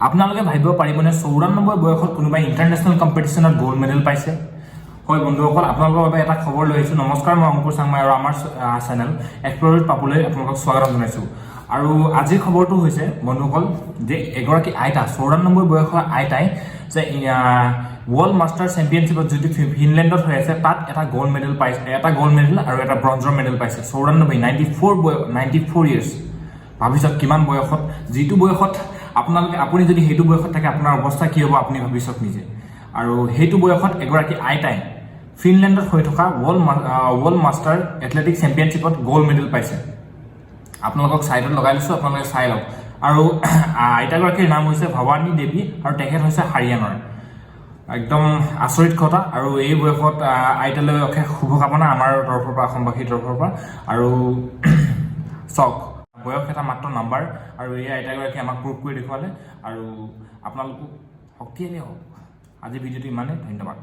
আপোনালোকে ভাবিব পাৰিবনে 94 বয়সত কোনোবাই ইণ্টাৰনেশ্যনেল কম্পিটিশ্যনত গোল্ড মেডেল পাইছে? হয় বন্ধুসকল, আপোনালোকৰ বাবে এটা খবৰ লৈ আহিছোঁ। নমস্কাৰ, মই অংকুৰ চাংমাই আৰু আমাৰ চেনেল এক্সপ্ল'ৰ পাবলৈ আপোনালোকক স্বাগতম জনাইছোঁ। আৰু আজিৰ খবৰটো হৈছে বন্ধুসকল যে এগৰাকী আইতা 94 বয়সৰ আইতাই যে ৱৰ্ল্ড মাষ্টাৰ চেম্পিয়নশ্বিপত যিটো ফিনলেণ্ডত হৈ আছে তাত এটা গোল্ড মেডেল পাইছে, এটা গোল্ড মেডেল আৰু এটা ব্ৰঞ্জৰ মেডেল পাইছে। 94 ইয়াৰ্ছ। ভাবিছক কিমান বয়সত, যিটো বয়সত আপুনি যদি সেইটো বয়সত থাকে আপোনাৰ অৱস্থা কি হ'ব আপুনি ভাবিছক নিজে। আৰু সেইটো বয়সত এগৰাকী আইতাই ফিনলেণ্ডত হৈ থকা ৱৰ্ল্ড মাষ্টাৰ এথলেটিক চেম্পিয়নশ্বিপত গোল্ড মেডেল পাইছে। আপোনালোকক ছাইডত লগাই লৈছোঁ, আপোনালোকে চাই লওক। আৰু আইতাগৰাকীৰ নাম হৈছে ভৱানী দেৱী আৰু তেখেত হৈছে হাৰিয়ানাৰ। একদম আচৰিত কথা। আৰু এই বয়সত আইতালৈ অশেষ শুভকামনা আমাৰ তৰফৰ পৰা, অসমবাসীৰ তৰফৰ পৰা। আৰু চাওক, বয়স এটা মাত্ৰ নাম্বাৰ, আৰু এই আইতাগৰাকী আমাক প্ৰুভ কৰি দেখুৱালে। আৰু আপোনালোকো শক্তিশালী হওক। আজি ভিডিঅ'টো ইমানেই, ধন্যবাদ।